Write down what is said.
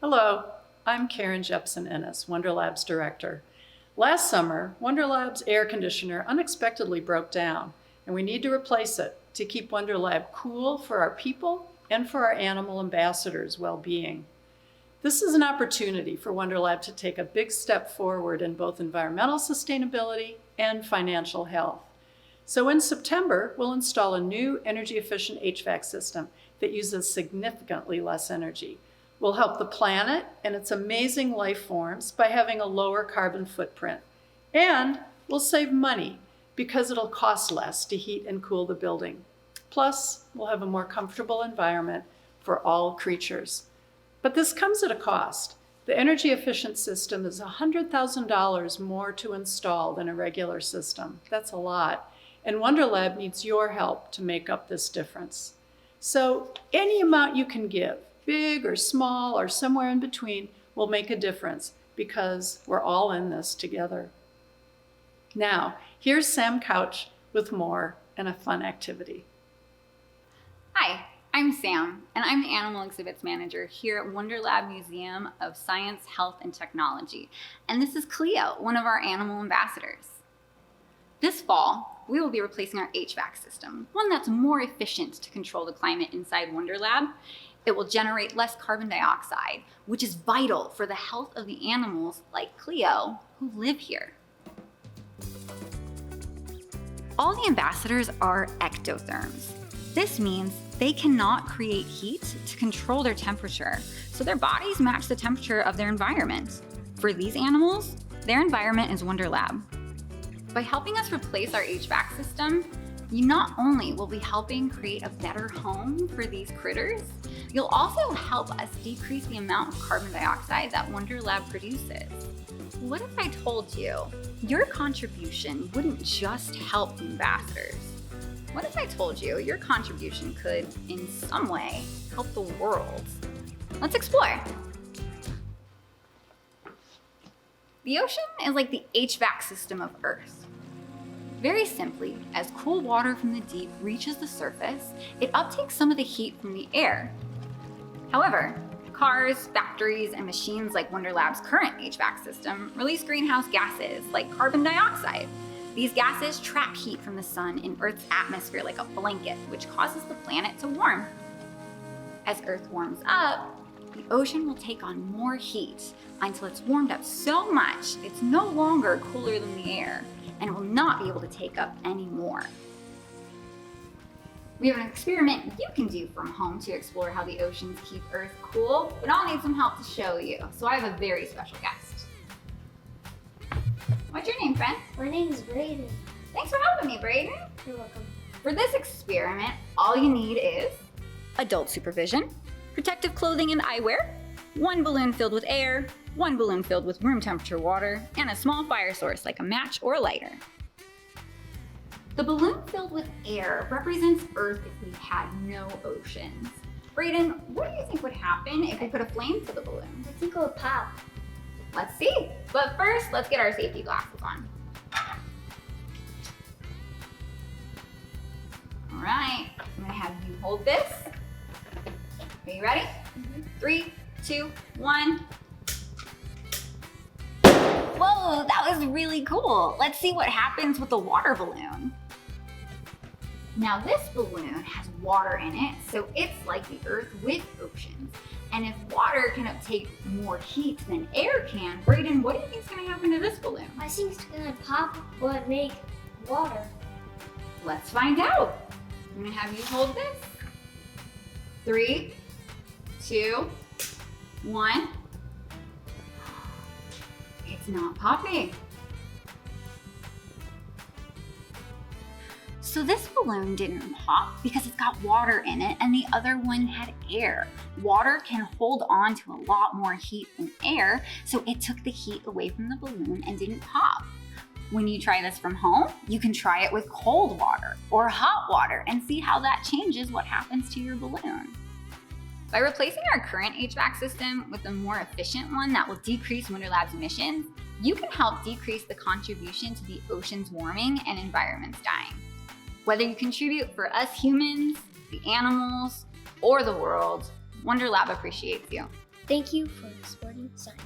Hello, I'm Karen Jepson-Ennis, WonderLab's director. Last summer, WonderLab's air conditioner unexpectedly broke down, and we need to replace it to keep WonderLab cool for our people and for our animal ambassadors' well-being. This is an opportunity for WonderLab to take a big step forward in both environmental sustainability and financial health. So in September, we'll install a new energy-efficient HVAC system that uses significantly less energy. We'll help the planet and its amazing life forms by having a lower carbon footprint. And we'll save money because it'll cost less to heat and cool the building. Plus, we'll have a more comfortable environment for all creatures. But this comes at a cost. The energy-efficient system is $100,000 more to install than a regular system. That's a lot. And WonderLab needs your help to make up this difference. So any amount you can give, big or small or somewhere in between, will make a difference because we're all in this together. Now, here's Sam Couch with more and a fun activity. Hi, I'm Sam, and I'm the Animal Exhibits Manager here at WonderLab Museum of Science, Health, and Technology. And this is Cleo, one of our animal ambassadors. This fall, we will be replacing our HVAC system, one that's more efficient to control the climate inside WonderLab. It will generate less carbon dioxide, which is vital for the health of the animals like Cleo who live here. All the ambassadors are ectotherms. This means they cannot create heat to control their temperature, so their bodies match the temperature of their environment. For these animals, their environment is WonderLab. By helping us replace our HVAC system, you not only will be helping create a better home for these critters, you'll also help us decrease the amount of carbon dioxide that WonderLab produces. What if I told you your contribution wouldn't just help the ambassadors? What if I told you your contribution could, in some way, help the world? Let's explore. The ocean is like the HVAC system of Earth. Very simply, as cool water from the deep reaches the surface, it uptakes some of the heat from the air. However, cars, factories, and machines like WonderLab's current HVAC system release greenhouse gases like carbon dioxide. These gases trap heat from the sun in Earth's atmosphere like a blanket, which causes the planet to warm. As Earth warms up, the ocean will take on more heat until it's warmed up so much it's no longer cooler than the air and will not be able to take up any more. We have an experiment you can do from home to explore how the oceans keep Earth cool, but I'll need some help to show you, so I have a very special guest. What's your name, friend? My name is Brayden. Thanks for helping me, Brayden. You're welcome. For this experiment, all you need is adult supervision, protective clothing and eyewear, one balloon filled with air, one balloon filled with room temperature water, and a small fire source like a match or a lighter. The balloon filled with air represents Earth if we had no oceans. Brayden, what do you think would happen if we put a flame to the balloon? I think it would pop. Let's see. But first, let's get our safety glasses on. All right, I'm gonna have you hold this. Are you ready? 3, 2, 1. Whoa, that was really cool. Let's see what happens with the water balloon. Now this balloon has water in it, so it's like the Earth with oceans. And if water can uptake more heat than air can, Brayden, what do you think is gonna happen to this balloon? I think it's gonna pop but make water. Let's find out. I'm gonna have you hold this. 3, 2, 1. It's not popping. So this balloon didn't pop because it's got water in it and the other one had air. Water can hold on to a lot more heat than air, so it took the heat away from the balloon and didn't pop. When you try this from home, you can try it with cold water or hot water and see how that changes what happens to your balloon. By replacing our current HVAC system with a more efficient one that will decrease WonderLab's emissions, you can help decrease the contribution to the ocean's warming and environment's dying. Whether you contribute for us humans, the animals, or the world, WonderLab appreciates you. Thank you for supporting science.